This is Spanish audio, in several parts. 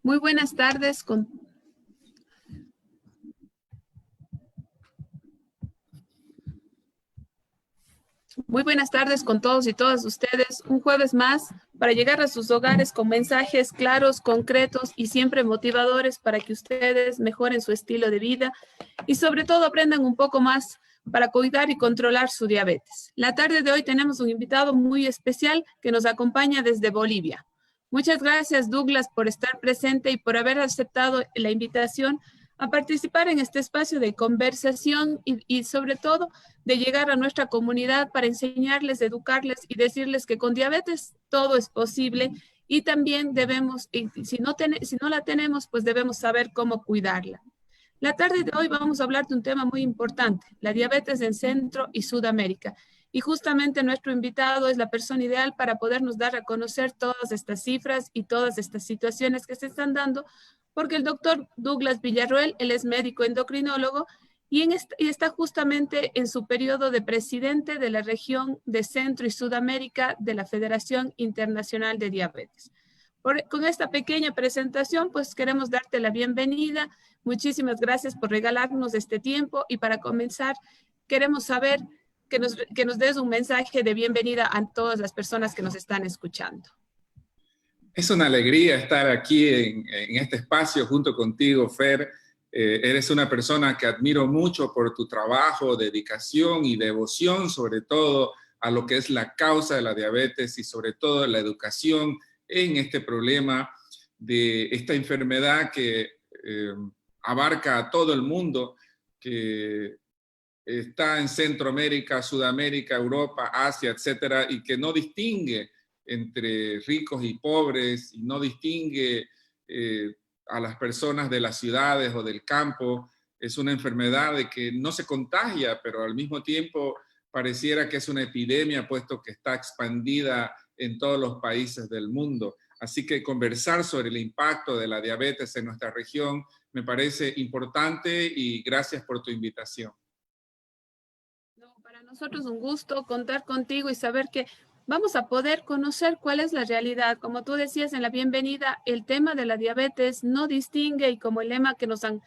Muy buenas tardes muy buenas tardes con todos y todas ustedes. Un jueves más para llegar a sus hogares con mensajes claros, concretos y siempre motivadores para que ustedes mejoren su estilo de vida y sobre todo aprendan un poco más para cuidar y controlar su diabetes. La tarde de hoy tenemos un invitado muy especial que nos acompaña desde Bolivia. Muchas gracias, Douglas, por estar presente y por haber aceptado la invitación a participar en este espacio de conversación y sobre todo de llegar a nuestra comunidad para enseñarles, educarles y decirles que con diabetes todo es posible y también debemos, si no la tenemos, pues debemos saber cómo cuidarla. La tarde de hoy vamos a hablar de un tema muy importante, la diabetes en Centro y Sudamérica. Y justamente nuestro invitado es la persona ideal para podernos dar a conocer todas estas cifras y todas estas situaciones que se están dando, porque el doctor Douglas Villarroel, él es médico endocrinólogo y está justamente en su periodo de presidente de la región de Centro y Sudamérica de la Federación Internacional de Diabetes. Con esta pequeña presentación, pues queremos darte la bienvenida. Muchísimas gracias por regalarnos este tiempo y para comenzar, queremos saber que nos des un mensaje de bienvenida a todas las personas que nos están escuchando. Es una alegría estar aquí en este espacio junto contigo, Fer. Eres una persona que admiro mucho por tu trabajo, dedicación y devoción, sobre todo a lo que es la causa de la diabetes y sobre todo la educación en este problema de esta enfermedad que abarca a todo el mundo, que está en Centroamérica, Sudamérica, Europa, Asia, etcétera, y que no distingue entre ricos y pobres, y no distingue a las personas de las ciudades o del campo. Es una enfermedad de que no se contagia, pero al mismo tiempo pareciera que es una epidemia, puesto que está expandida en todos los países del mundo. Así que conversar sobre el impacto de la diabetes en nuestra región me parece importante y gracias por tu invitación. No, para nosotros un gusto contar contigo y saber que vamos a poder conocer cuál es la realidad. Como tú decías en la bienvenida, el tema de la diabetes no distingue y como el lema que nos han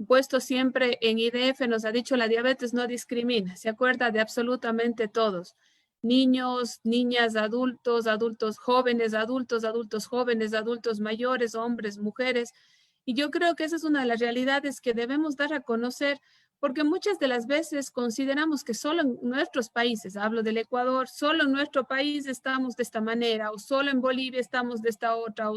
puesto siempre en IDF nos ha dicho, la diabetes no discrimina, se acuerda de absolutamente todos. Niños, niñas, adultos, adultos jóvenes, adultos jóvenes, adultos mayores, hombres, mujeres. Y yo creo que esa es una de las realidades que debemos dar a conocer porque muchas de las veces consideramos que solo en nuestros países, hablo del Ecuador, solo en nuestro país estamos de esta manera, o solo en Bolivia estamos de esta otra,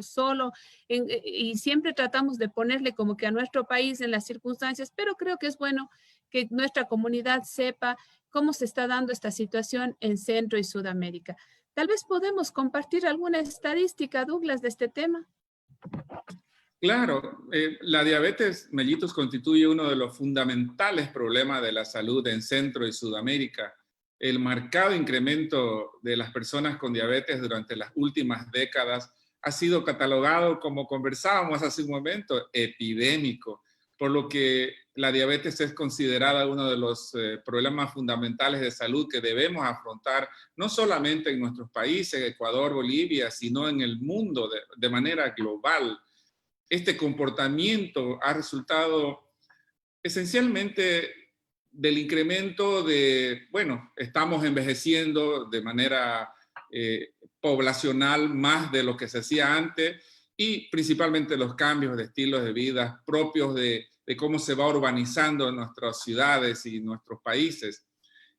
y siempre tratamos de ponerle como que a nuestro país en las circunstancias, pero creo que es bueno que nuestra comunidad sepa cómo se está dando esta situación en Centro y Sudamérica. Tal vez podemos compartir alguna estadística, Douglas, de este tema. Claro, la diabetes mellitus constituye uno de los fundamentales problemas de la salud en Centro y Sudamérica. El marcado incremento de las personas con diabetes durante las últimas décadas ha sido catalogado, como conversábamos hace un momento, epidémico, por lo que la diabetes es considerada uno de los problemas fundamentales de salud que debemos afrontar, no solamente en nuestros países, Ecuador, Bolivia, sino en el mundo de manera global. Este comportamiento ha resultado esencialmente del incremento de, bueno, estamos envejeciendo de manera poblacional más de lo que se hacía antes y principalmente los cambios de estilos de vida propios de cómo se va urbanizando en nuestras ciudades y nuestros países.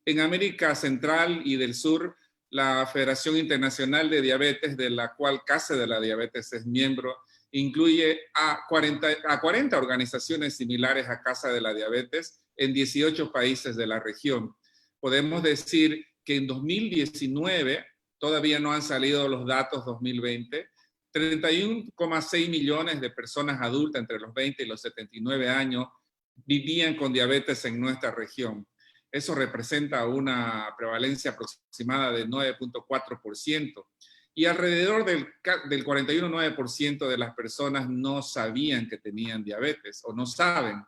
En América Central y del Sur, la Federación Internacional de Diabetes, de la cual Casa de la Diabetes es miembro, incluye a 40 organizaciones similares a Casa de la Diabetes en 18 países de la región. Podemos decir que en 2019, todavía no han salido los datos 2020, 31,6 millones de personas adultas entre los 20 y los 79 años vivían con diabetes en nuestra región. Eso representa una prevalencia aproximada de 9,4%. Y alrededor del 41,9% de las personas no sabían que tenían diabetes o no saben.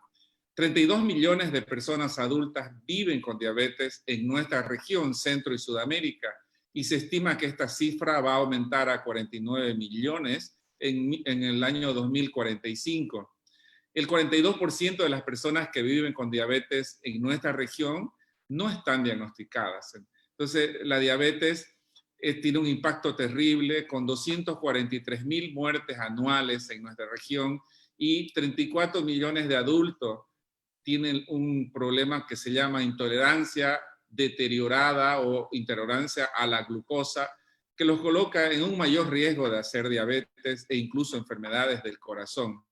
32 millones de personas adultas viven con diabetes en nuestra región, Centro y Sudamérica, y se estima que esta cifra va a aumentar a 49 millones en el año 2045. El 42% de las personas que viven con diabetes en nuestra región no están diagnosticadas. Entonces, la diabetes tiene un impacto terrible, con 243,000 muertes anuales en nuestra región y 34 millones de adultos tienen un problema que se llama intolerancia deteriorada o intolerancia a la glucosa, que los coloca en un mayor riesgo de hacer diabetes e incluso enfermedades del corazón.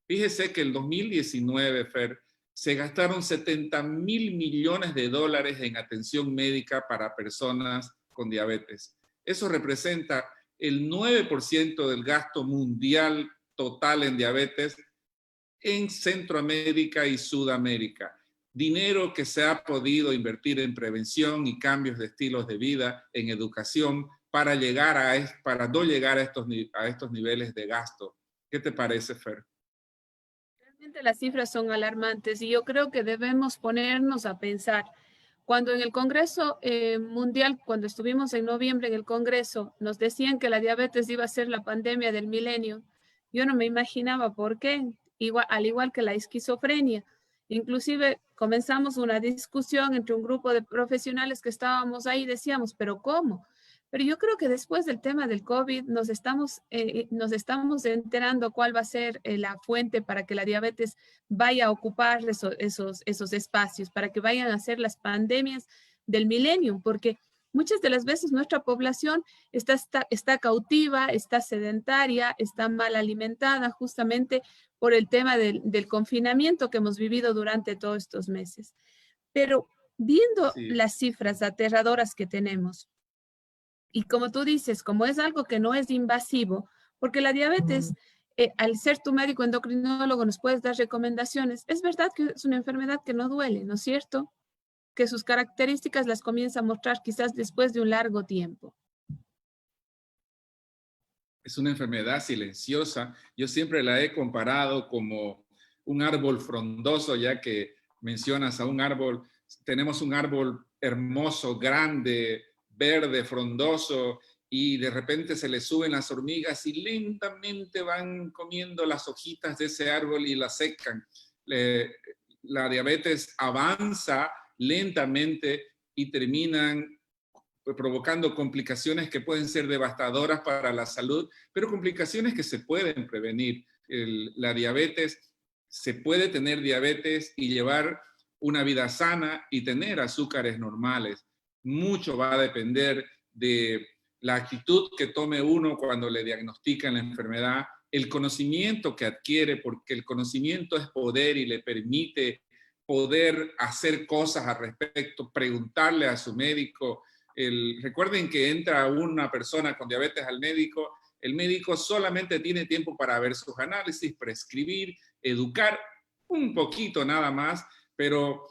Fíjese que en 2019, Fer, se gastaron 70,000 millones de dólares en atención médica para personas con diabetes. Eso representa el 9% del gasto mundial total en diabetes en Centroamérica y Sudamérica. Dinero que se ha podido invertir en prevención y cambios de estilos de vida, en educación, para no llegar a estos niveles de gasto. ¿Qué te parece, Fer? Realmente las cifras son alarmantes y yo creo que debemos ponernos a pensar. Cuando en el Congreso Mundial, cuando estuvimos en noviembre en el Congreso, nos decían que la diabetes iba a ser la pandemia del milenio. Yo no me imaginaba por qué, al igual que la esquizofrenia. Inclusive comenzamos una discusión entre un grupo de profesionales que estábamos ahí, decíamos, ¿pero cómo? Pero yo creo que después del tema del COVID nos estamos enterando cuál va a ser la fuente para que la diabetes vaya a ocupar esos espacios, para que vayan a ser las pandemias del milenio, porque muchas de las veces nuestra población está cautiva, está sedentaria, está mal alimentada justamente por el tema del confinamiento que hemos vivido durante todos estos meses. Pero viendo Sí. las cifras aterradoras que tenemos, y como tú dices, como es algo que no es invasivo, porque la diabetes, al ser tu médico endocrinólogo, nos puedes dar recomendaciones. Es verdad que es una enfermedad que no duele, ¿no es cierto? Que sus características las comienza a mostrar quizás después de un largo tiempo. Es una enfermedad silenciosa. Yo siempre la he comparado como un árbol frondoso, ya que mencionas a un árbol. Tenemos un árbol hermoso, grande, verde, frondoso, y de repente se le suben las hormigas y lentamente van comiendo las hojitas de ese árbol y las secan. La diabetes avanza lentamente y terminan provocando complicaciones que pueden ser devastadoras para la salud, pero complicaciones que se pueden prevenir. La diabetes, se puede tener diabetes y llevar una vida sana y tener azúcares normales. Mucho va a depender de la actitud que tome uno cuando le diagnostican la enfermedad, el conocimiento que adquiere, porque el conocimiento es poder y le permite poder hacer cosas al respecto, preguntarle a su médico. Recuerden que entra una persona con diabetes al médico, el médico solamente tiene tiempo para ver sus análisis, prescribir, educar un poquito nada más, pero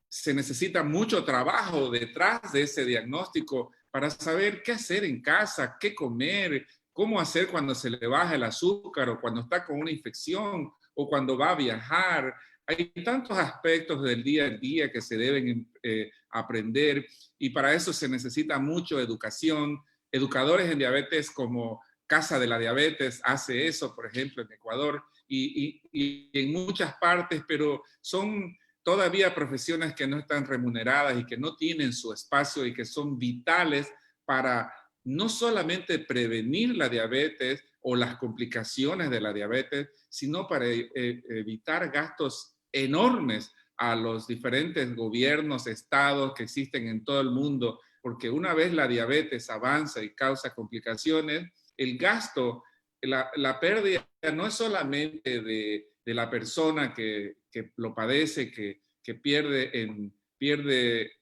se necesita mucho trabajo detrás de ese diagnóstico para saber qué hacer en casa, qué comer, cómo hacer cuando se le baja el azúcar o cuando está con una infección o cuando va a viajar. Hay tantos aspectos del día a día que se deben aprender y para eso se necesita mucho educación. Educadores en diabetes como Casa de la Diabetes hace eso, por ejemplo, en Ecuador y en muchas partes, pero son todavía profesiones que no están remuneradas y que no tienen su espacio y que son vitales para no solamente prevenir la diabetes o las complicaciones de la diabetes, sino para evitar gastos enormes a los diferentes gobiernos, estados que existen en todo el mundo, porque una vez la diabetes avanza y causa complicaciones, el gasto, la pérdida no es solamente de la persona que lo padece, que pierde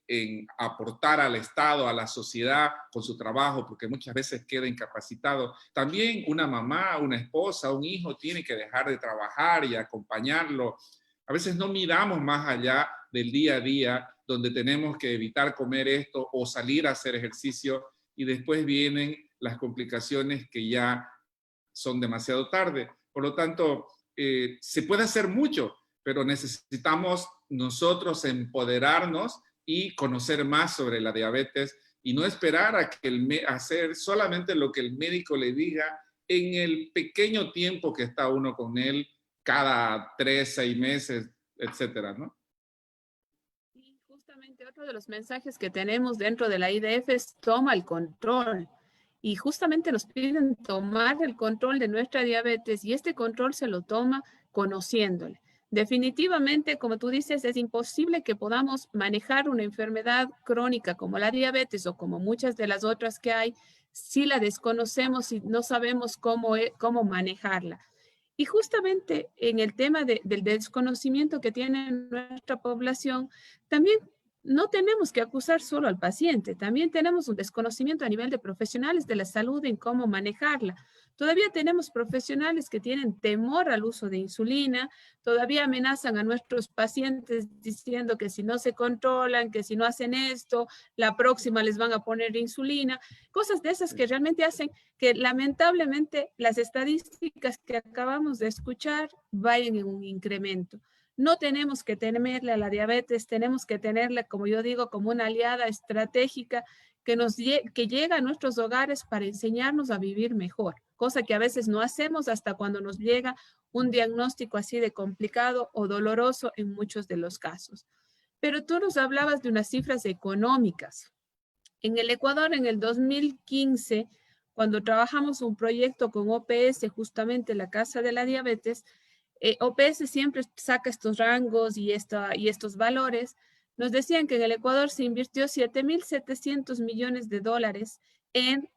en aportar al Estado, a la sociedad con su trabajo, porque muchas veces queda incapacitado. También una mamá, una esposa, un hijo tiene que dejar de trabajar y acompañarlo. A veces no miramos más allá del día a día, donde tenemos que evitar comer esto o salir a hacer ejercicio y después vienen las complicaciones que ya son demasiado tarde. Por lo tanto, se puede hacer mucho, pero necesitamos nosotros empoderarnos y conocer más sobre la diabetes y no esperar a que hacer solamente lo que el médico le diga en el pequeño tiempo que está uno con él, cada 3, 6 meses, etcétera, ¿no? Y justamente otro de los mensajes que tenemos dentro de la IDF es toma el control. Y justamente nos piden tomar el control de nuestra diabetes y este control se lo toma conociéndole. Definitivamente, como tú dices, es imposible que podamos manejar una enfermedad crónica como la diabetes o como muchas de las otras que hay si la desconocemos y no sabemos cómo manejarla. Y justamente en el tema del desconocimiento que tiene nuestra población, también no tenemos que acusar solo al paciente, también tenemos un desconocimiento a nivel de profesionales de la salud en cómo manejarla. Todavía tenemos profesionales que tienen temor al uso de insulina, todavía amenazan a nuestros pacientes diciendo que si no se controlan, que si no hacen esto, la próxima les van a poner insulina, cosas de esas que realmente hacen que lamentablemente las estadísticas que acabamos de escuchar vayan en un incremento. No tenemos que temerle a la diabetes, tenemos que tenerla, como yo digo, como una aliada estratégica que llega a nuestros hogares para enseñarnos a vivir mejor, cosa que a veces no hacemos hasta cuando nos llega un diagnóstico así de complicado o doloroso en muchos de los casos. Pero tú nos hablabas de unas cifras económicas. En el Ecuador, en el 2015, cuando trabajamos un proyecto con OPS, justamente la Casa de la Diabetes, OPS siempre saca estos rangos y estos valores. Nos decían que en el Ecuador se invirtió 7.700 millones de dólares en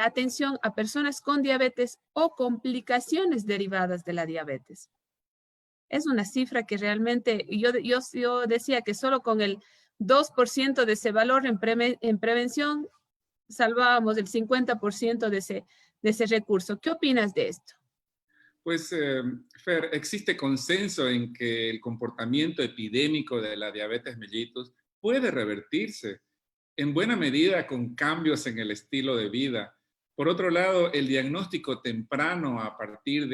atención a personas con diabetes o complicaciones derivadas de la diabetes. Es una cifra que realmente, yo decía que solo con el 2% de ese valor en prevención salvábamos el 50% de ese recurso. ¿Qué opinas de esto? Pues, Fer, existe consenso en que el comportamiento epidémico de la diabetes mellitus puede revertirse en buena medida con cambios en el estilo de vida. Por otro lado, el diagnóstico temprano a partir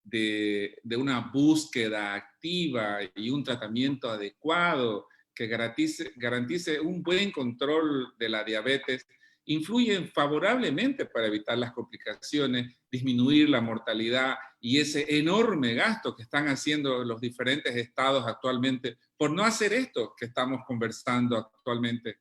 de una búsqueda activa y un tratamiento adecuado que garantice un buen control de la diabetes influyen favorablemente para evitar las complicaciones, disminuir la mortalidad y ese enorme gasto que están haciendo los diferentes estados actualmente por no hacer esto que estamos conversando actualmente.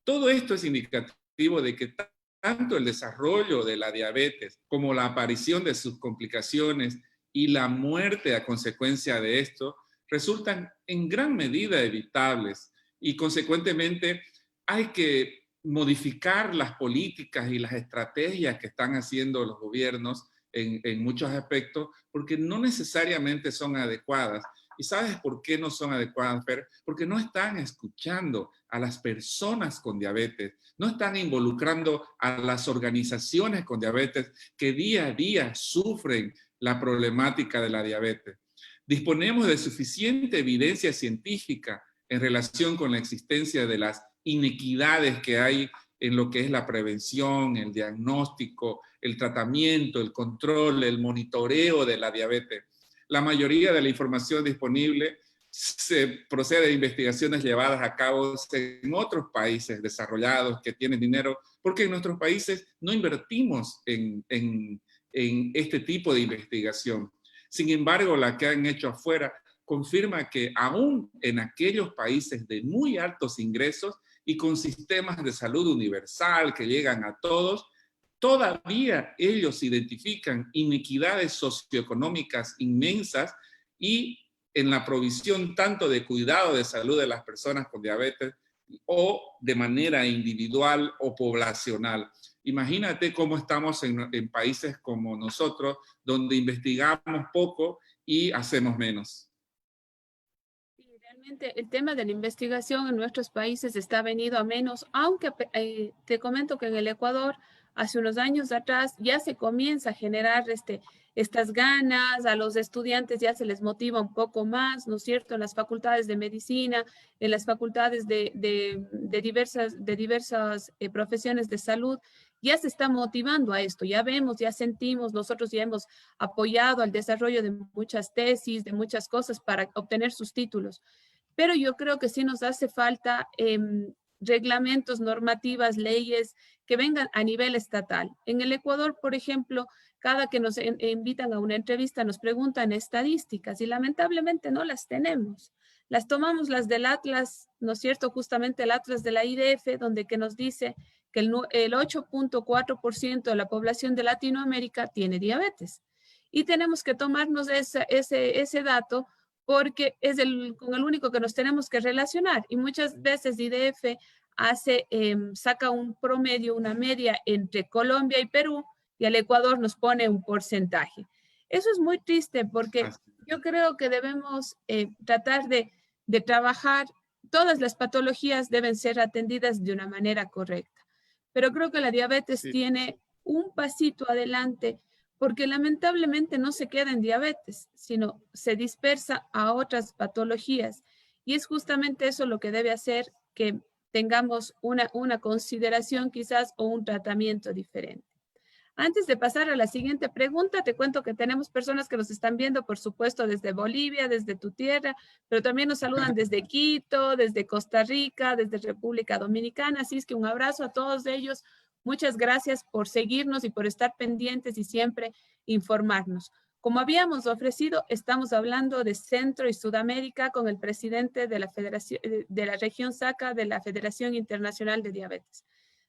Todo esto es indicativo de que tanto el desarrollo de la diabetes como la aparición de sus complicaciones y la muerte a consecuencia de esto resultan en gran medida evitables y consecuentemente hay que modificar las políticas y las estrategias que están haciendo los gobiernos en muchos aspectos porque no necesariamente son adecuadas. ¿Y sabes por qué no son adecuadas, Fer? Porque no están escuchando a las personas con diabetes, no están involucrando a las organizaciones con diabetes que día a día sufren la problemática de la diabetes. Disponemos de suficiente evidencia científica en relación con la existencia de las inequidades que hay en lo que es la prevención, el diagnóstico, el tratamiento, el control, el monitoreo de la diabetes. La mayoría de la información disponible se procede de investigaciones llevadas a cabo en otros países desarrollados que tienen dinero, porque en nuestros países no invertimos en este tipo de investigación. Sin embargo, la que han hecho afuera confirma que aún en aquellos países de muy altos ingresos y con sistemas de salud universal que llegan a todos, todavía ellos identifican inequidades socioeconómicas inmensas y en la provisión tanto de cuidado de salud de las personas con diabetes o de manera individual o poblacional. Imagínate cómo estamos en países como nosotros, donde investigamos poco y hacemos menos. Realmente el tema de la investigación en nuestros países está venido a menos, aunque te comento que en el Ecuador hace unos años atrás ya se comienza a generar estas ganas, a los estudiantes ya se les motiva un poco más, ¿no es cierto? En las facultades de medicina, en las facultades de diversas profesiones de salud, ya se está motivando a esto, ya vemos, ya sentimos, nosotros ya hemos apoyado al desarrollo de muchas tesis, de muchas cosas para obtener sus títulos. Pero yo creo que sí nos hace falta reglamentos, normativas, leyes que vengan a nivel estatal. En el Ecuador, por ejemplo, cada que nos invitan a una entrevista nos preguntan estadísticas y lamentablemente no las tenemos. Las tomamos las del Atlas, ¿no es cierto? Justamente el Atlas de la IDF, donde que nos dice que el 8.4% de la población de Latinoamérica tiene diabetes. Y tenemos que tomarnos ese dato porque es con el único que nos tenemos que relacionar. Y muchas veces IDF saca un promedio, una media entre Colombia y Perú, y al Ecuador nos pone un porcentaje. Eso es muy triste porque yo creo que debemos tratar de trabajar, todas las patologías deben ser atendidas de una manera correcta. Pero creo que la diabetes tiene un pasito adelante porque lamentablemente no se queda en diabetes, sino se dispersa a otras patologías. Y es justamente eso lo que debe hacer que tengamos una consideración quizás o un tratamiento diferente. Antes de pasar a la siguiente pregunta, te cuento que tenemos personas que nos están viendo, por supuesto, desde Bolivia, desde tu tierra, pero también nos saludan desde Quito, desde Costa Rica, desde República Dominicana. Así es que un abrazo a todos ellos. Muchas gracias por seguirnos y por estar pendientes y siempre informarnos. Como habíamos ofrecido, estamos hablando de Centro y Sudamérica con el presidente de la Federación, de la región SACA de la Federación Internacional de Diabetes.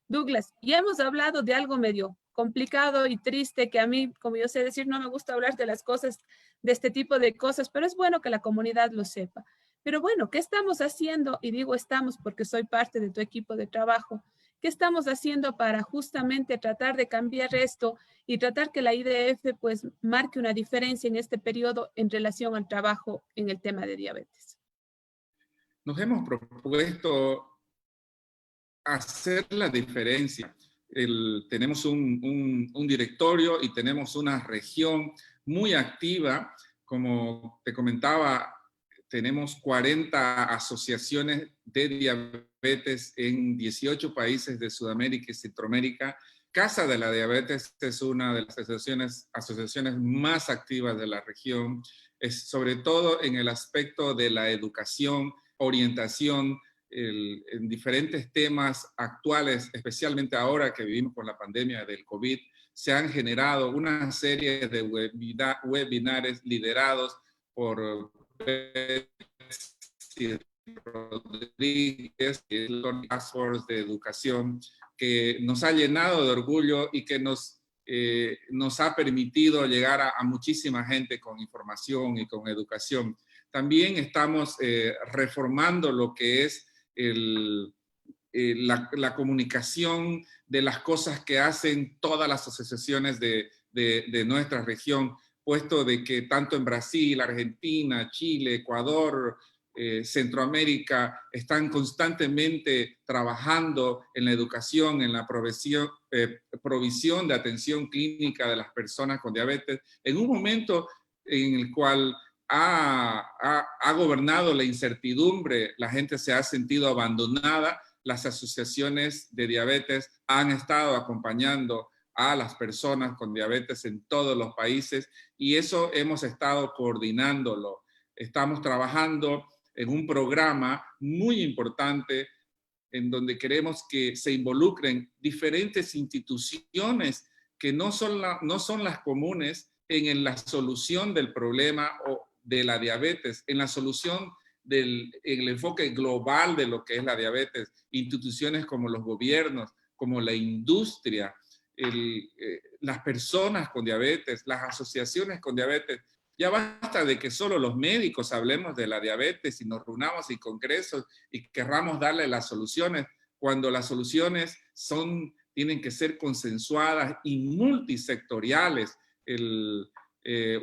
Douglas, ya hemos hablado de algo medio complicado y triste que a mí, como yo sé decir, no me gusta hablar de las cosas, de este tipo de cosas, pero es bueno que la comunidad lo sepa. Pero bueno, ¿qué estamos haciendo? Y digo estamos porque soy parte de tu equipo de trabajo. ¿Qué estamos haciendo para justamente tratar de cambiar esto y tratar que la IDF pues marque una diferencia en este periodo en relación al trabajo en el tema de diabetes? Nos hemos propuesto hacer la diferencia. Tenemos un directorio y tenemos una región muy activa. Como te comentaba, tenemos 40 asociaciones de diabetes en 18 países de Sudamérica y Centroamérica. Casa de la Diabetes es una de las asociaciones más activas de la región, sobre todo en el aspecto de la educación, orientación, en diferentes temas actuales, especialmente ahora que vivimos con la pandemia del COVID, se han generado una serie de webinares liderados por Rodríguez, el Task Force de Educación, que nos ha llenado de orgullo y que nos ha permitido llegar a muchísima gente con información y con educación. También estamos reformando lo que es la comunicación de las cosas que hacen todas las asociaciones de nuestra región, puesto de que tanto en Brasil, Argentina, Chile, Ecuador, Centroamérica, están constantemente trabajando en la educación, en la provisión de atención clínica de las personas con diabetes, en un momento en el cual ha gobernado la incertidumbre, la gente se ha sentido abandonada, las asociaciones de diabetes han estado acompañando a las personas con diabetes en todos los países y eso hemos estado coordinándolo. Estamos trabajando en un programa muy importante en donde queremos que se involucren diferentes instituciones que no son las comunes en la solución del problema o de la diabetes, en la solución en el enfoque global de lo que es la diabetes, instituciones como los gobiernos, como la industria, las personas con diabetes, las asociaciones con diabetes. Ya basta de que solo los médicos hablemos de la diabetes y nos reunamos en congresos y querramos darle las soluciones, cuando las soluciones tienen que ser consensuadas y multisectoriales.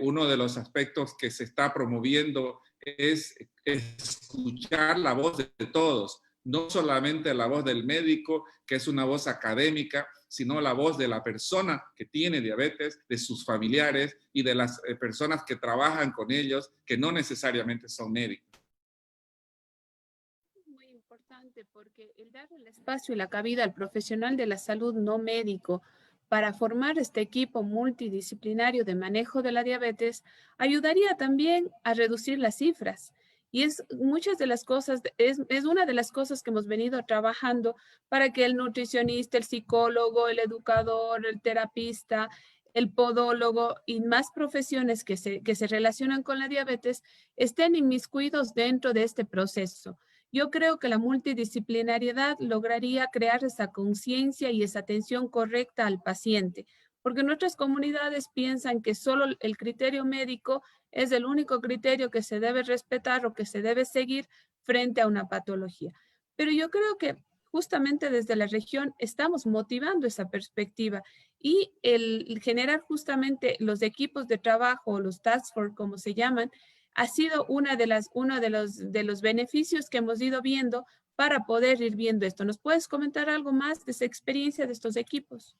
Uno de los aspectos que se está promoviendo es escuchar la voz de todos, no solamente la voz del médico, que es una voz académica, sino la voz de la persona que tiene diabetes, de sus familiares y de las personas que trabajan con ellos, que no necesariamente son médicos. Muy importante porque el dar el espacio y la cabida al profesional de la salud no médico para formar este equipo multidisciplinario de manejo de la diabetes ayudaría también a reducir las cifras. Y muchas de las cosas, es una de las cosas que hemos venido trabajando para que el nutricionista, el psicólogo, el educador, el terapista, el podólogo y más profesiones que se relacionan con la diabetes estén inmiscuidos dentro de este proceso. Yo creo que la multidisciplinariedad lograría crear esa conciencia y esa atención correcta al paciente, porque nuestras comunidades piensan que solo el criterio médico es el único criterio que se debe respetar o que se debe seguir frente a una patología. Pero yo creo que justamente desde la región estamos motivando esa perspectiva y el generar justamente los equipos de trabajo, los task force, como se llaman, ha sido uno de los beneficios que hemos ido viendo para poder ir viendo esto. ¿Nos puedes comentar algo más de esa experiencia de estos equipos?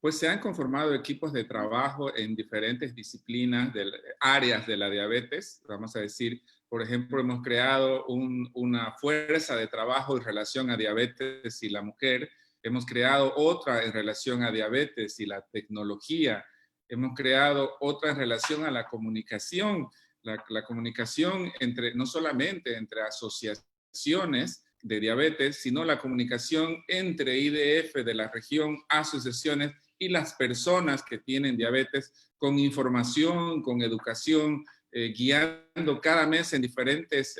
Pues se han conformado equipos de trabajo en diferentes disciplinas, áreas de la diabetes. Vamos a decir, por ejemplo, hemos creado una fuerza de trabajo en relación a diabetes y la mujer. Hemos creado otra en relación a diabetes y la tecnología. Hemos creado otra en relación a la comunicación. La comunicación no solamente entre asociaciones de diabetes, sino la comunicación entre IDF de la región, asociaciones y las personas que tienen diabetes, con información, con educación, guiando cada mes en diferentes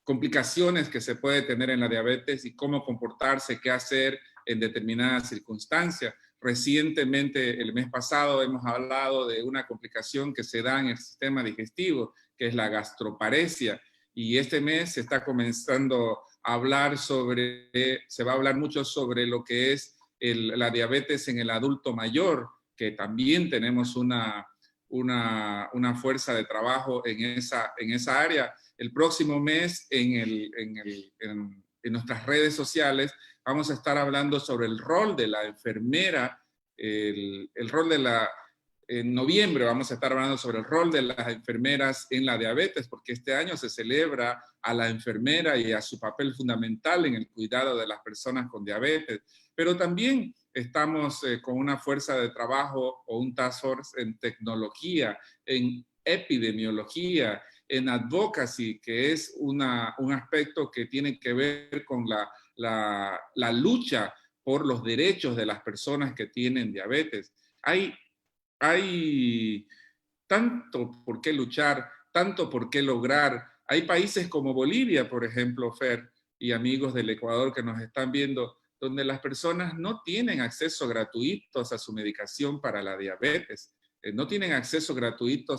complicaciones que se puede tener en la diabetes y cómo comportarse, qué hacer en determinadas circunstancias. Recientemente, el mes pasado, hemos hablado de una complicación que se da en el sistema digestivo, que es la gastroparesia, y este mes se está comenzando a hablar se va a hablar mucho sobre lo que es la diabetes en el adulto mayor, que también tenemos una fuerza de trabajo en esa área. El próximo mes en nuestras redes sociales vamos a estar hablando sobre el rol de la enfermera, en noviembre vamos a estar hablando sobre el rol de las enfermeras en la diabetes, porque este año se celebra a la enfermera y a su papel fundamental en el cuidado de las personas con diabetes. Pero también estamos con una fuerza de trabajo o un task force en tecnología, en epidemiología, en advocacy, que es un aspecto que tiene que ver con la lucha por los derechos de las personas que tienen diabetes. Hay tanto por qué luchar, tanto por qué lograr. Hay países como Bolivia, por ejemplo, Fer, y amigos del Ecuador que nos están viendo, donde las personas no tienen acceso gratuito a su medicación para la diabetes, no tienen acceso gratuito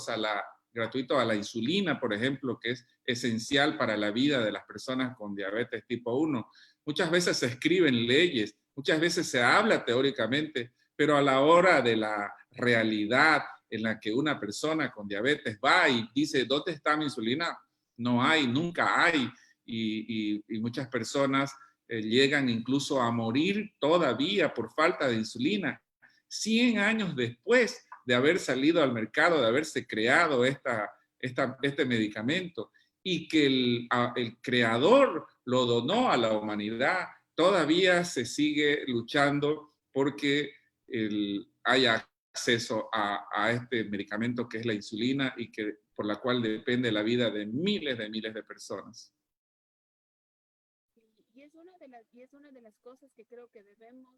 a la insulina, por ejemplo, que es esencial para la vida de las personas con diabetes tipo 1. Muchas veces se escriben leyes, muchas veces se habla teóricamente, pero a la hora de la realidad en la que una persona con diabetes va y dice, ¿dónde está mi insulina? No hay, nunca hay. Y muchas personas llegan incluso a morir todavía por falta de insulina, 100 años después de haber salido al mercado, de haberse creado este medicamento, y que el creador lo donó a la humanidad. Todavía se sigue luchando porque haya acceso a este medicamento que es la insulina y por la cual depende la vida de miles de personas. Y es una de las cosas que creo que debemos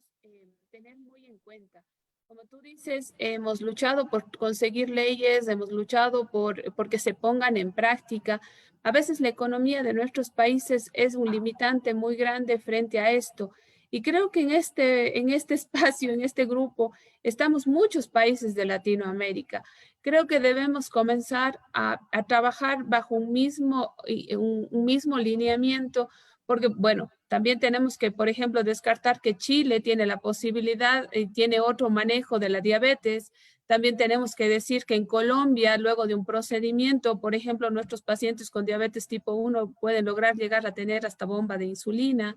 tener muy en cuenta. Como tú dices, hemos luchado por conseguir leyes, hemos luchado porque se pongan en práctica. A veces la economía de nuestros países es un limitante muy grande frente a esto. Y creo que en este espacio, en este grupo, estamos muchos países de Latinoamérica. Creo que debemos comenzar a trabajar bajo un mismo lineamiento, porque, bueno, también tenemos que, por ejemplo, descartar que Chile tiene la posibilidad y tiene otro manejo de la diabetes. También tenemos que decir que en Colombia, luego de un procedimiento, por ejemplo, nuestros pacientes con diabetes tipo 1 pueden lograr llegar a tener hasta bomba de insulina,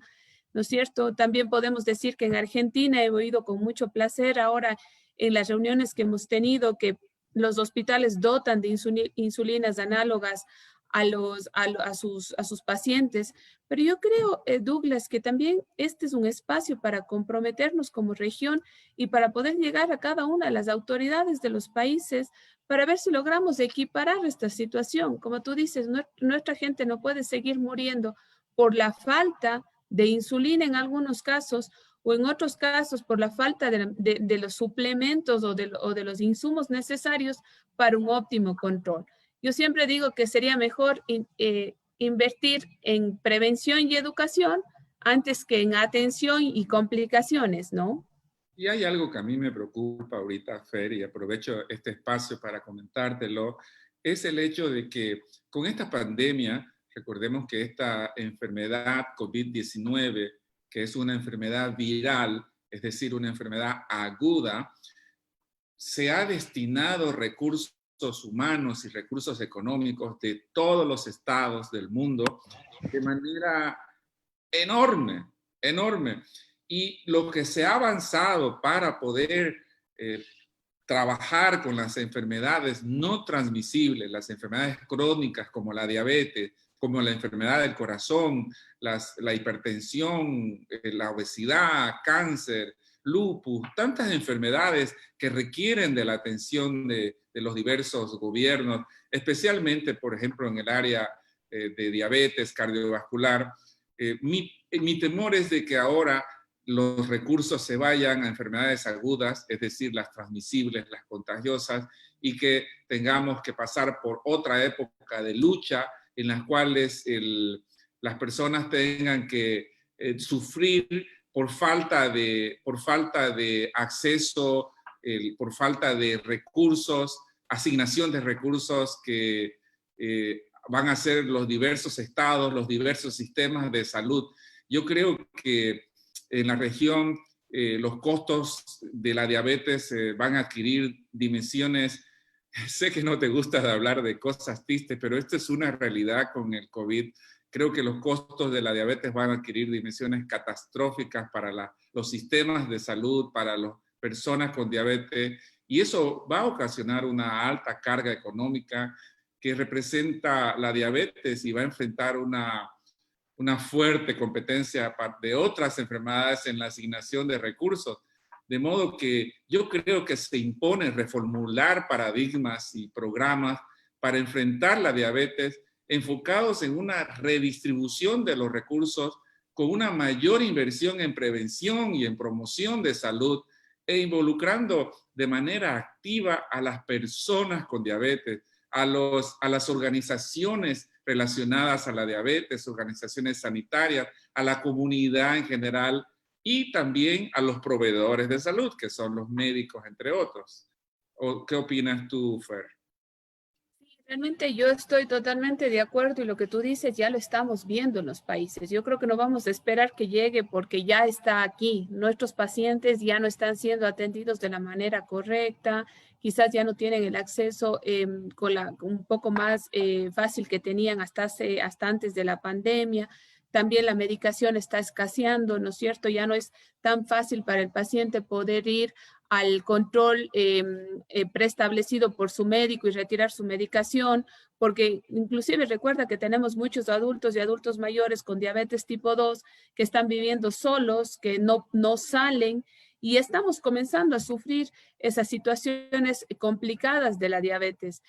¿no es cierto? También podemos decir que en Argentina he oído con mucho placer ahora en las reuniones que hemos tenido que los hospitales dotan de insulinas análogas a sus pacientes. Pero yo creo, Douglas, que también este es un espacio para comprometernos como región y para poder llegar a cada una de las autoridades de los países para ver si logramos equiparar esta situación. Como tú dices, nuestra gente no puede seguir muriendo por la falta de insulina en algunos casos o en otros casos por la falta de los suplementos o de los insumos necesarios para un óptimo control. Yo siempre digo que sería mejor invertir en prevención y educación antes que en atención y complicaciones, ¿no? Y hay algo que a mí me preocupa ahorita, Fer, y aprovecho este espacio para comentártelo, es el hecho de que con esta pandemia, recordemos que esta enfermedad COVID-19, que es una enfermedad viral, es decir, una enfermedad aguda, se ha destinado recursos humanos y recursos económicos de todos los estados del mundo de manera enorme, enorme. Y lo que se ha avanzado para poder trabajar con las enfermedades no transmisibles, las enfermedades crónicas como la diabetes, como la enfermedad del corazón, la hipertensión, la obesidad, cáncer, lupus, tantas enfermedades que requieren de la atención de los diversos gobiernos, especialmente, por ejemplo, en el área de diabetes cardiovascular. Mi temor es de que ahora los recursos se vayan a enfermedades agudas, es decir, las transmisibles, las contagiosas, y que tengamos que pasar por otra época de lucha en las cuales las personas tengan que sufrir por falta de acceso, por falta de recursos, asignación de recursos que van a ser los diversos estados, los diversos sistemas de salud. Yo creo que en la región los costos de la diabetes van a adquirir dimensiones. Sé que no te gusta hablar de cosas tristes, pero esto es una realidad con el COVID. Creo que los costos de la diabetes van a adquirir dimensiones catastróficas para los sistemas de salud, para las personas con diabetes, y eso va a ocasionar una alta carga económica que representa la diabetes y va a enfrentar una fuerte competencia de otras enfermedades en la asignación de recursos. De modo que yo creo que se impone reformular paradigmas y programas para enfrentar la diabetes enfocados en una redistribución de los recursos con una mayor inversión en prevención y en promoción de salud e involucrando de manera activa a las personas con diabetes, a las organizaciones relacionadas a la diabetes, organizaciones sanitarias, a la comunidad en general y también a los proveedores de salud, que son los médicos, entre otros. ¿Qué opinas tú, Fer? Realmente yo estoy totalmente de acuerdo y lo que tú dices ya lo estamos viendo en los países. Yo creo que no vamos a esperar que llegue porque ya está aquí. Nuestros pacientes ya no están siendo atendidos de la manera correcta, quizás ya no tienen el acceso un poco más fácil que tenían hasta antes de la pandemia. También la medicación está escaseando, ¿no es cierto? Ya no es tan fácil para el paciente poder ir al control preestablecido por su médico y retirar su medicación, porque inclusive recuerda que tenemos muchos adultos y adultos mayores con diabetes tipo 2 que están viviendo solos, que no salen, y estamos comenzando a sufrir esas situaciones complicadas de la diabetes.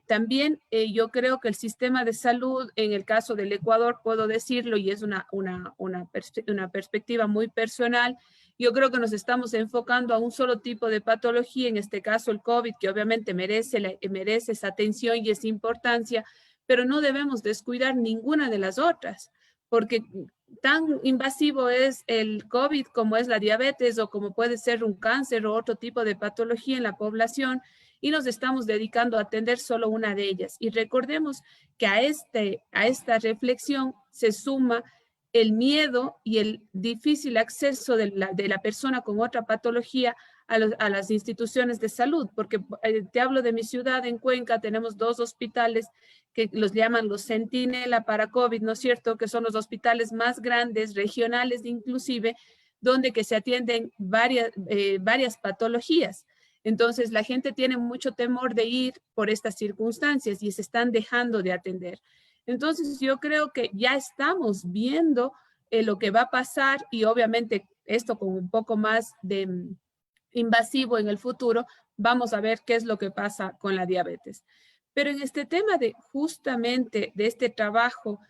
También yo creo que el sistema de salud, en el caso del Ecuador, puedo decirlo, y es una perspectiva muy personal, yo creo que nos estamos enfocando a un solo tipo de patología, en este caso el COVID, que obviamente merece esa atención y esa importancia, pero no debemos descuidar ninguna de las otras, porque tan invasivo es el COVID como es la diabetes o como puede ser un cáncer o otro tipo de patología en la población, y nos estamos dedicando a atender solo una de ellas. Y recordemos que a esta reflexión se suma el miedo y el difícil acceso de la persona con otra patología a las instituciones de salud, porque te hablo de mi ciudad, en Cuenca, tenemos 2 hospitales que los llaman los Centinela para COVID, ¿no es cierto?, que son los hospitales más grandes, regionales inclusive, donde que se atienden varias patologías. Entonces, la gente tiene mucho temor de ir por estas circunstancias y se están dejando de atender. Entonces, yo creo que ya estamos viendo lo que va a pasar, y obviamente esto con un poco más de invasivo en el futuro, vamos a ver qué es lo que pasa con la diabetes. Pero en este tema de justamente de este trabajo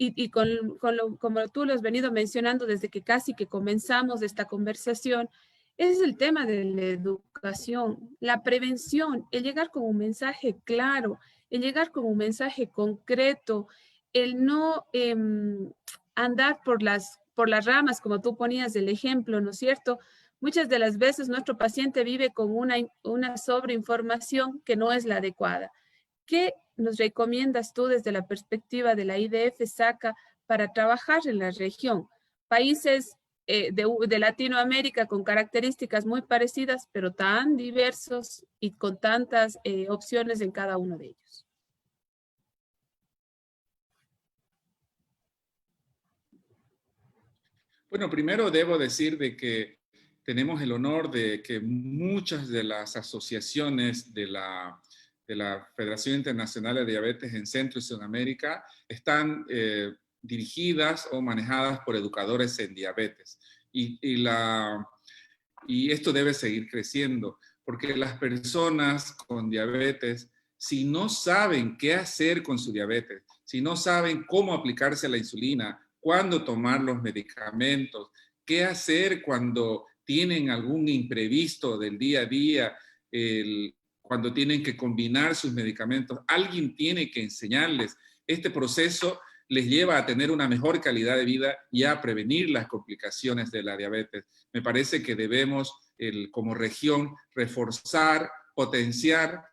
y como tú lo has venido mencionando desde que casi que comenzamos esta conversación, es el tema de la educación, la prevención, el llegar con un mensaje claro, el llegar con un mensaje concreto, el no andar por las ramas, como tú ponías el ejemplo, ¿no es cierto? Muchas de las veces nuestro paciente vive con una sobreinformación que no es la adecuada. ¿Qué nos recomiendas tú desde la perspectiva de la IDF SACA para trabajar en la región? Países de Latinoamérica con características muy parecidas, pero tan diversos y con tantas opciones en cada uno de ellos. Bueno, primero debo decir de que tenemos el honor de que muchas de las asociaciones de la Federación Internacional de Diabetes en Centro y Sudamérica están dirigidas o manejadas por educadores en diabetes. Y esto debe seguir creciendo, porque las personas con diabetes, si no saben qué hacer con su diabetes, si no saben cómo aplicarse la insulina, cuándo tomar los medicamentos, qué hacer cuando tienen algún imprevisto del día a día, cuando tienen que combinar sus medicamentos, alguien tiene que enseñarles. Este proceso les lleva a tener una mejor calidad de vida y a prevenir las complicaciones de la diabetes. Me parece que debemos, como región, reforzar, potenciar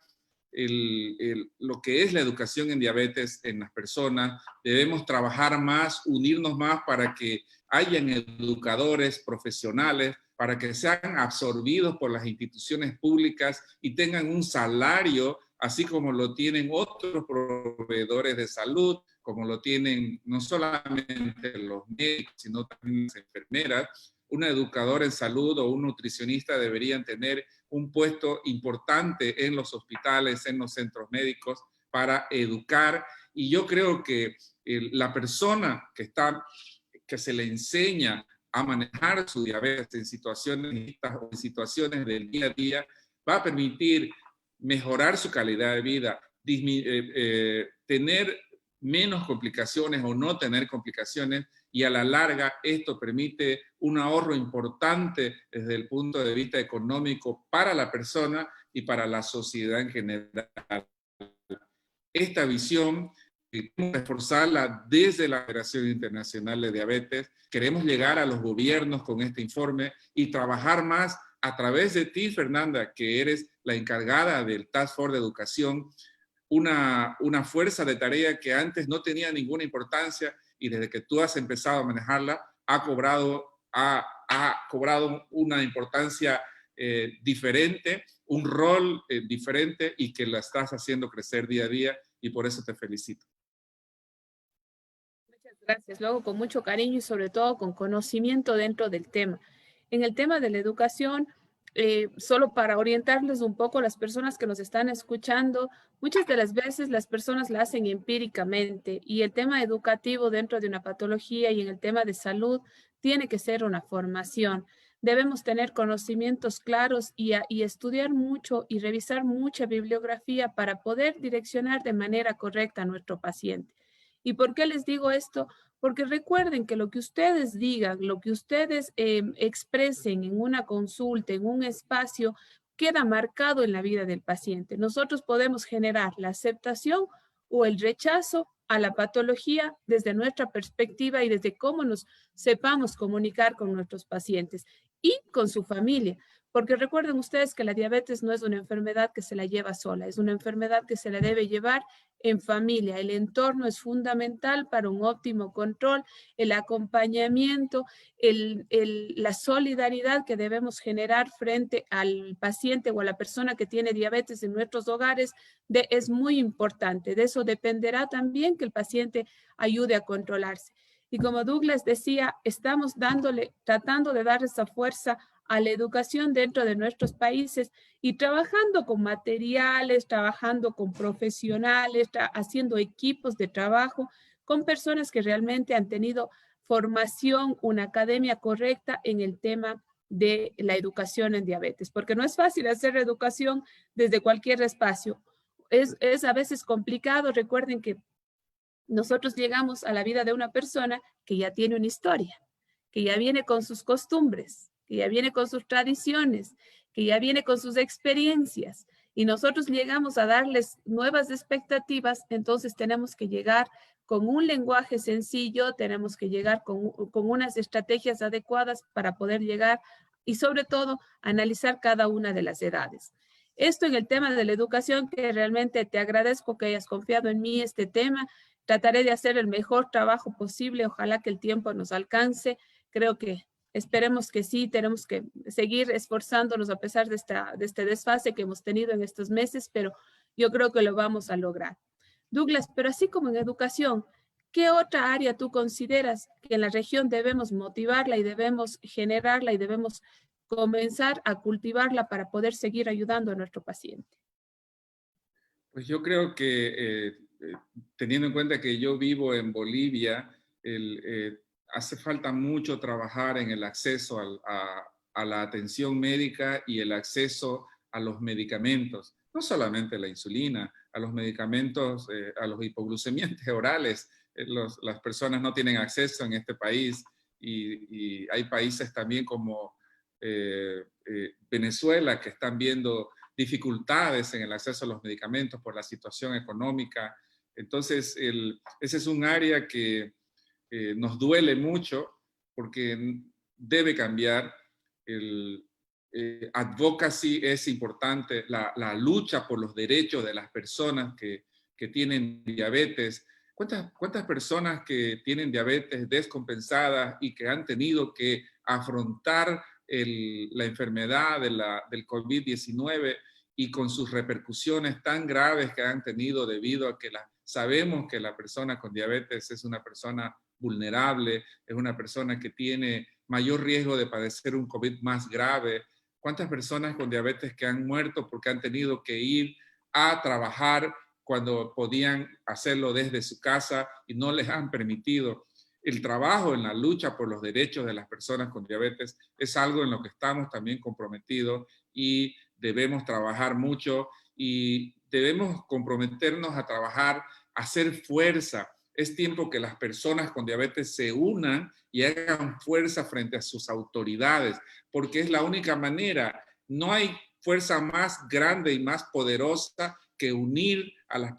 lo que es la educación en diabetes en las personas. Debemos trabajar más, unirnos más para que hayan educadores profesionales, para que sean absorbidos por las instituciones públicas y tengan un salario, así como lo tienen otros proveedores de salud, como lo tienen no solamente los médicos, sino también las enfermeras. Un educador en salud o un nutricionista deberían tener un puesto importante en los hospitales, en los centros médicos, para educar. Y yo creo que la persona que se le enseña a manejar su diabetes en situaciones del día a día, va a permitir mejorar su calidad de vida, tener menos complicaciones o no tener complicaciones, y a la larga esto permite un ahorro importante desde el punto de vista económico para la persona y para la sociedad en general. Esta visión queremos reforzarla desde la Federación Internacional de Diabetes. Queremos llegar a los gobiernos con este informe y trabajar más a través de ti, Fernanda, que eres la encargada del Task Force de Educación, una fuerza de tarea que antes no tenía ninguna importancia, y desde que tú has empezado a manejarla, ha cobrado una importancia diferente, un rol diferente, y que la estás haciendo crecer día a día, y por eso te felicito. Muchas gracias. Luego con mucho cariño y sobre todo con conocimiento dentro del tema. En el tema de la educación, solo para orientarles un poco a las personas que nos están escuchando, muchas de las veces las personas la hacen empíricamente, y el tema educativo dentro de una patología y en el tema de salud tiene que ser una formación. Debemos tener conocimientos claros y estudiar mucho y revisar mucha bibliografía para poder direccionar de manera correcta a nuestro paciente. ¿Y por qué les digo esto? Porque recuerden que lo que ustedes digan, lo que ustedes expresen en una consulta, en un espacio, queda marcado en la vida del paciente. Nosotros podemos generar la aceptación o el rechazo a la patología desde nuestra perspectiva y desde cómo nos sepamos comunicar con nuestros pacientes y con su familia. Porque recuerden ustedes que la diabetes no es una enfermedad que se la lleva sola, es una enfermedad que se la debe llevar en familia. El entorno es fundamental para un óptimo control, el acompañamiento, la solidaridad que debemos generar frente al paciente o a la persona que tiene diabetes en nuestros hogares es muy importante. De eso dependerá también que el paciente ayude a controlarse. Y como Douglas decía, estamos tratando de dar esa fuerza a la educación dentro de nuestros países y trabajando con materiales, trabajando con profesionales, haciendo equipos de trabajo con personas que realmente han tenido formación, una academia correcta en el tema de la educación en diabetes, porque no es fácil hacer educación desde cualquier espacio. Es a veces complicado. Recuerden que nosotros llegamos a la vida de una persona que ya tiene una historia, que ya viene con sus costumbres, que ya viene con sus tradiciones, que ya viene con sus experiencias, y nosotros llegamos a darles nuevas expectativas. Entonces tenemos que llegar con un lenguaje sencillo, tenemos que llegar con unas estrategias adecuadas para poder llegar y sobre todo analizar cada una de las edades. Esto en el tema de la educación, que realmente te agradezco que hayas confiado en mí este tema. Trataré de hacer el mejor trabajo posible. Ojalá que el tiempo nos alcance. Creo que esperemos que sí. Tenemos que seguir esforzándonos a pesar de este desfase que hemos tenido en estos meses, pero yo creo que lo vamos a lograr. Douglas, pero así como en educación, ¿qué otra área tú consideras que en la región debemos motivarla y debemos generarla y debemos comenzar a cultivarla para poder seguir ayudando a nuestro paciente? Pues yo creo que teniendo en cuenta que yo vivo en Bolivia, hace falta mucho trabajar en el acceso a la atención médica y el acceso a los medicamentos, no solamente la insulina, a los medicamentos, a los hipoglucemiantes orales. Las personas no tienen acceso en este país y hay países también como Venezuela que están viendo dificultades en el acceso a los medicamentos por la situación económica. Entonces, ese es un área que nos duele mucho porque debe cambiar. El advocacy es importante, la lucha por los derechos de las personas que tienen diabetes. ¿Cuántas personas que tienen diabetes descompensadas y que han tenido que afrontar la enfermedad del COVID-19 y con sus repercusiones tan graves que han tenido debido a que sabemos que la persona con diabetes es una persona vulnerable, es una persona que tiene mayor riesgo de padecer un COVID más grave? ¿Cuántas personas con diabetes que han muerto porque han tenido que ir a trabajar cuando podían hacerlo desde su casa y no les han permitido? El trabajo en la lucha por los derechos de las personas con diabetes es algo en lo que estamos también comprometidos y debemos trabajar mucho y debemos comprometernos a trabajar, a hacer fuerza. Es tiempo que las personas con diabetes se unan y hagan fuerza frente a sus autoridades, porque es la única manera. No hay fuerza más grande y más poderosa que unir a las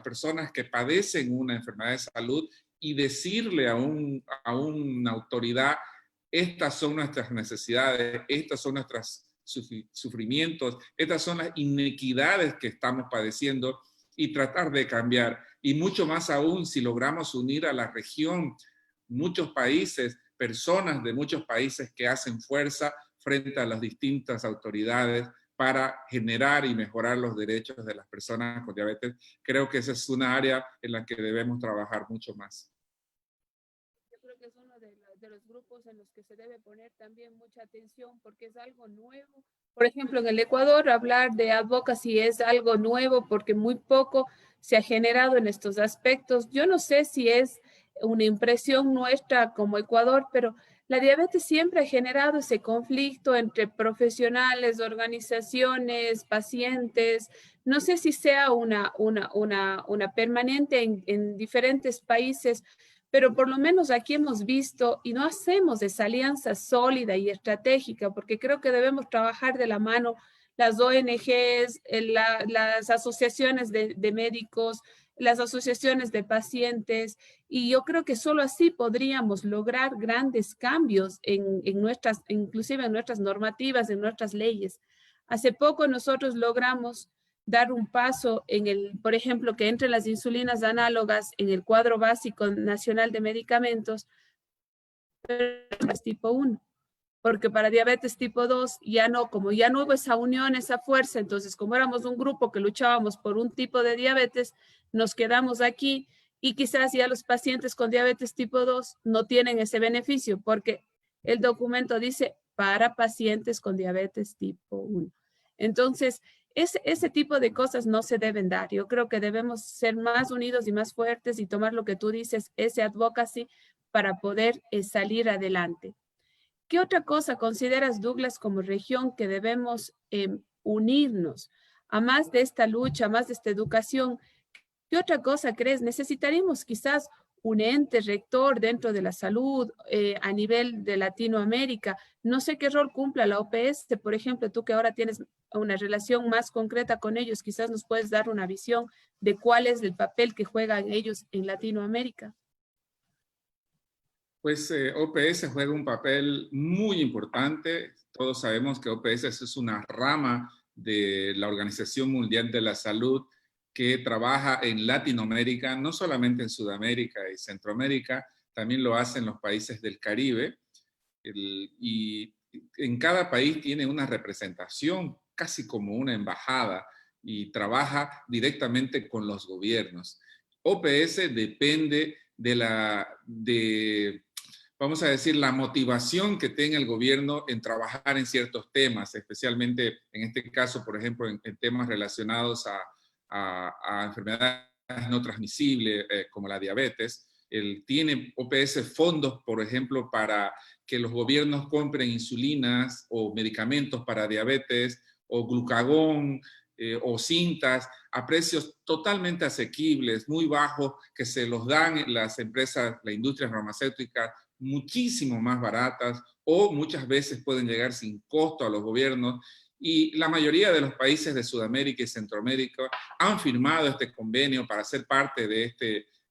personas que padecen una enfermedad de salud y decirle a una autoridad: estas son nuestras necesidades, estos son nuestros sufrimientos, estas son las inequidades que estamos padeciendo, y tratar de cambiar. Y mucho más aún si logramos unir a la región, muchos países, personas de muchos países que hacen fuerza frente a las distintas autoridades para generar y mejorar los derechos de las personas con diabetes. Creo que esa es una área en la que debemos trabajar mucho más. Yo creo que es uno de los grupos en los que se debe poner también mucha atención porque es algo nuevo. Por ejemplo, en el Ecuador hablar de advocacy es algo nuevo porque muy poco se ha generado en estos aspectos. Yo no sé si es una impresión nuestra como Ecuador, pero la diabetes siempre ha generado ese conflicto entre profesionales, organizaciones, pacientes. No sé si sea una permanente en diferentes países, pero por lo menos aquí hemos visto y no hacemos esa alianza sólida y estratégica, porque creo que debemos trabajar de la mano las ONGs, las asociaciones de médicos, las asociaciones de pacientes, y yo creo que solo así podríamos lograr grandes cambios en nuestras, inclusive en nuestras normativas, en nuestras leyes. Hace poco nosotros logramos dar un paso por ejemplo, que entre las insulinas análogas en el cuadro básico nacional de medicamentos, tipo 1, porque para diabetes tipo 2 ya no, como ya no hubo esa unión, esa fuerza. Entonces, como éramos un grupo que luchábamos por un tipo de diabetes, nos quedamos aquí y quizás ya los pacientes con diabetes tipo 2 no tienen ese beneficio porque el documento dice para pacientes con diabetes tipo 1. Entonces, ese tipo de cosas no se deben dar. Yo creo que debemos ser más unidos y más fuertes y tomar lo que tú dices, ese advocacy, para poder salir adelante. ¿Qué otra cosa consideras, Douglas, como región que debemos unirnos a más de esta lucha, a más de esta educación? ¿Qué otra cosa crees? Necesitaríamos quizás un ente rector dentro de la salud a nivel de Latinoamérica. No sé qué rol cumpla la OPS, por ejemplo, tú que ahora tienes una relación más concreta con ellos, quizás nos puedes dar una visión de cuál es el papel que juegan ellos en Latinoamérica. Pues OPS juega un papel muy importante. Todos sabemos que OPS es una rama de la Organización Mundial de la Salud que trabaja en Latinoamérica, no solamente en Sudamérica y Centroamérica, también lo hace en los países del Caribe. Y en cada país tiene una representación, casi como una embajada, y trabaja directamente con los gobiernos. OPS depende de vamos a decir, la motivación que tenga el gobierno en trabajar en ciertos temas, especialmente en este caso, por ejemplo, en temas relacionados a enfermedades no transmisibles como la diabetes. Tiene OPS fondos, por ejemplo, para que los gobiernos compren insulinas o medicamentos para diabetes o glucagón o cintas a precios totalmente asequibles, muy bajos, que se los dan las empresas, la industria farmacéutica, muchísimo más baratas o muchas veces pueden llegar sin costo a los gobiernos. Y la mayoría de los países de Sudamérica y Centroamérica han firmado este convenio para ser parte de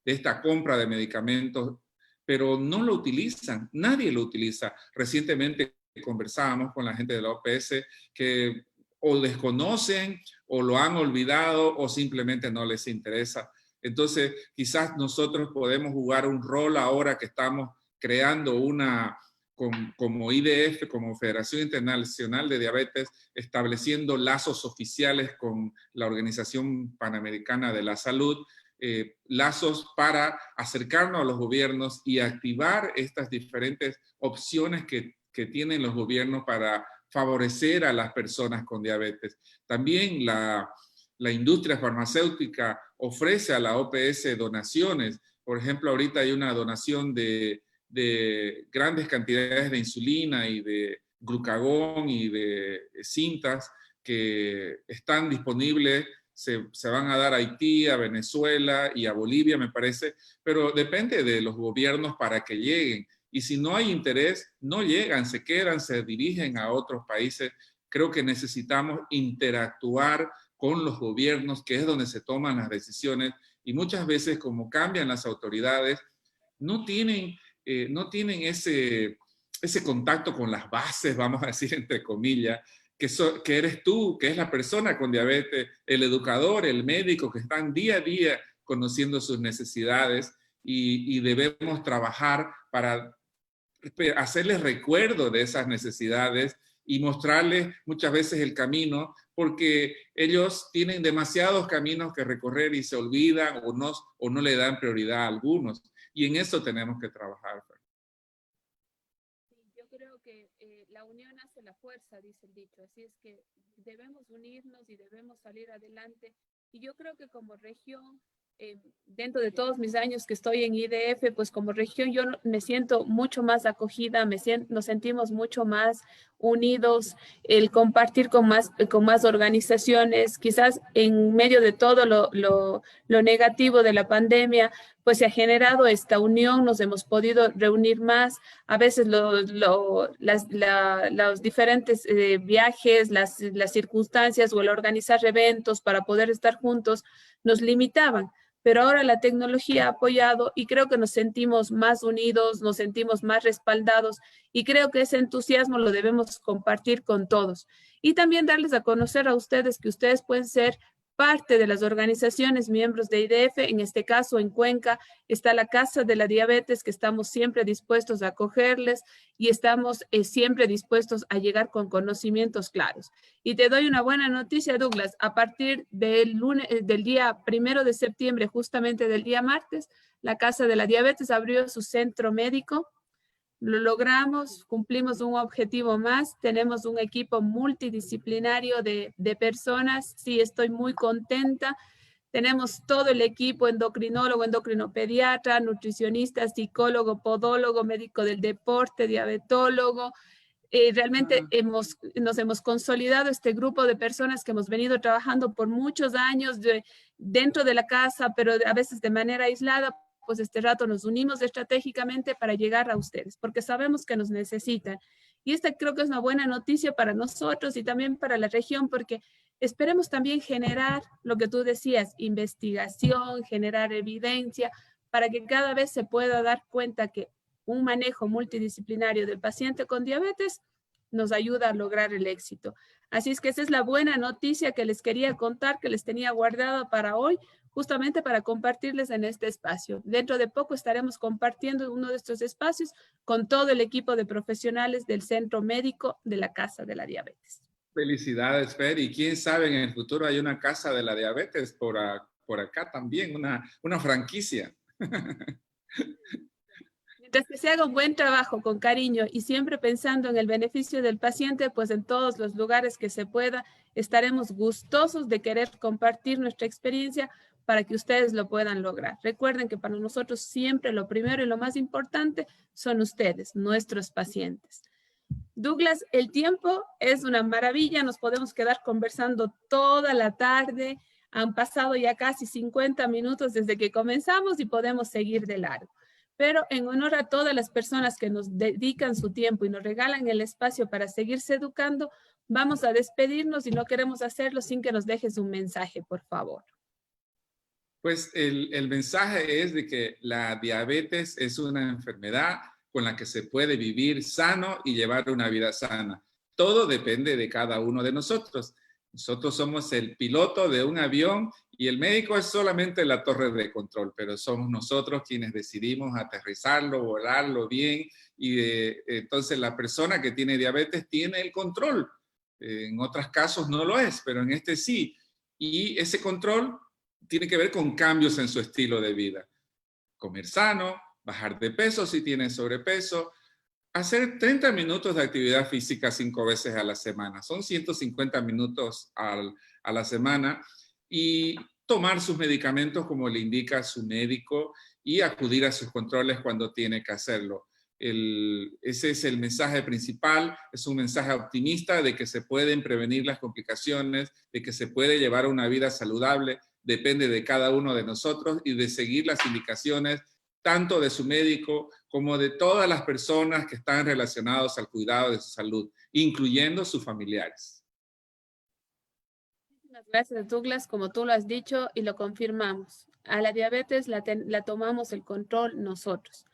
esta compra de medicamentos, pero no lo utilizan, nadie lo utiliza. Recientemente conversábamos con la gente de la OPS que o desconocen o lo han olvidado o simplemente no les interesa. Entonces, quizás nosotros podemos jugar un rol ahora que estamos creando como IDF, como Federación Internacional de Diabetes, estableciendo lazos oficiales con la Organización Panamericana de la Salud, lazos para acercarnos a los gobiernos y activar estas diferentes opciones que tienen los gobiernos para favorecer a las personas con diabetes. También la industria farmacéutica ofrece a la OPS donaciones. Por ejemplo, ahorita hay una donación de grandes cantidades de insulina y de glucagón y de cintas que están disponibles, se van a dar a Haití, a Venezuela y a Bolivia, me parece, pero depende de los gobiernos para que lleguen. Y si no hay interés, no llegan, se quedan, se dirigen a otros países. Creo que necesitamos interactuar con los gobiernos, que es donde se toman las decisiones, y muchas veces como cambian las autoridades, no tienen ese contacto con las bases, vamos a decir entre comillas, que eres tú, que es la persona con diabetes, el educador, el médico, que están día a día conociendo sus necesidades y debemos trabajar para hacerles recuerdo de esas necesidades y mostrarles muchas veces el camino, porque ellos tienen demasiados caminos que recorrer y se olvidan o no le dan prioridad a algunos. Y en eso tenemos que trabajar. Yo creo que la unión hace la fuerza, dice el dicho. Así es que debemos unirnos y debemos salir adelante. Y yo creo que como región, dentro de todos mis años que estoy en IDF, pues como región yo me siento mucho más acogida, nos sentimos mucho más unidos, el compartir con más organizaciones, quizás en medio de todo lo negativo de la pandemia, pues se ha generado esta unión, nos hemos podido reunir más, a veces los diferentes viajes, las circunstancias o el organizar eventos para poder estar juntos nos limitaban, pero ahora la tecnología ha apoyado y creo que nos sentimos más unidos, nos sentimos más respaldados y creo que ese entusiasmo lo debemos compartir con todos. Y también darles a conocer a ustedes que ustedes pueden ser parte de las organizaciones miembros de IDF, en este caso en Cuenca está la Casa de la Diabetes, que estamos siempre dispuestos a acogerles y estamos siempre dispuestos a llegar con conocimientos claros. Y te doy una buena noticia, Douglas, a partir del día 1 de septiembre, justamente del día martes, la Casa de la Diabetes abrió su centro médico. Lo logramos, cumplimos un objetivo más, tenemos un equipo multidisciplinario de personas, sí, estoy muy contenta. Tenemos todo el equipo, endocrinólogo, endocrinopediatra, nutricionista, psicólogo, podólogo, médico del deporte, diabetólogo, realmente nos hemos consolidado este grupo de personas que hemos venido trabajando por muchos años dentro de la casa, pero a veces de manera aislada. Pues este rato nos unimos estratégicamente para llegar a ustedes, porque sabemos que nos necesitan. Y esta creo que es una buena noticia para nosotros y también para la región, porque esperemos también generar lo que tú decías, investigación, generar evidencia, para que cada vez se pueda dar cuenta que un manejo multidisciplinario del paciente con diabetes nos ayuda a lograr el éxito. Así es que esa es la buena noticia que les quería contar, que les tenía guardada para hoy, justamente para compartirles en este espacio. Dentro de poco estaremos compartiendo uno de estos espacios con todo el equipo de profesionales del Centro Médico de la Casa de la Diabetes. Felicidades, Fer. Y quién sabe, en el futuro hay una Casa de la Diabetes por acá también, una franquicia. Mientras que se haga un buen trabajo con cariño y siempre pensando en el beneficio del paciente, pues en todos los lugares que se pueda, estaremos gustosos de querer compartir nuestra experiencia para que ustedes lo puedan lograr. Recuerden que para nosotros siempre lo primero y lo más importante son ustedes, nuestros pacientes. Douglas, el tiempo es una maravilla, nos podemos quedar conversando toda la tarde. Han pasado ya casi 50 minutos desde que comenzamos y podemos seguir de largo. Pero en honor a todas las personas que nos dedican su tiempo y nos regalan el espacio para seguirse educando, vamos a despedirnos y no queremos hacerlo sin que nos dejes un mensaje, por favor. Pues el mensaje es de que la diabetes es una enfermedad con la que se puede vivir sano y llevar una vida sana. Todo depende de cada uno de nosotros. Nosotros somos el piloto de un avión y el médico es solamente la torre de control, pero somos nosotros quienes decidimos aterrizarlo, volarlo bien y entonces la persona que tiene diabetes tiene el control. En otros casos no lo es, pero en este sí. Y ese control tiene que ver con cambios en su estilo de vida. Comer sano, bajar de peso si tiene sobrepeso, hacer 30 minutos de actividad física 5 veces a la semana. Son 150 minutos a la semana y tomar sus medicamentos como le indica su médico y acudir a sus controles cuando tiene que hacerlo. Ese es el mensaje principal, es un mensaje optimista de que se pueden prevenir las complicaciones, de que se puede llevar una vida saludable, depende de cada uno de nosotros y de seguir las indicaciones tanto de su médico como de todas las personas que están relacionadas al cuidado de su salud, incluyendo sus familiares. Muchas gracias, Douglas, como tú lo has dicho y lo confirmamos. A la diabetes la tomamos el control nosotros.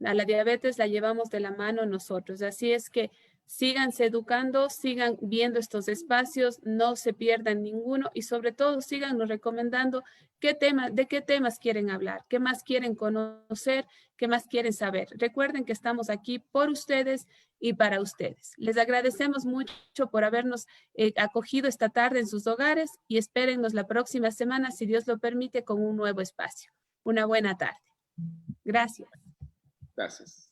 A la diabetes la llevamos de la mano nosotros. Así es que síganse educando, sigan viendo estos espacios, no se pierdan ninguno y sobre todo síganos recomendando de qué temas quieren hablar, qué más quieren conocer, qué más quieren saber. Recuerden que estamos aquí por ustedes y para ustedes. Les agradecemos mucho por habernos acogido esta tarde en sus hogares y espérennos la próxima semana, si Dios lo permite, con un nuevo espacio. Una buena tarde. Gracias. Gracias.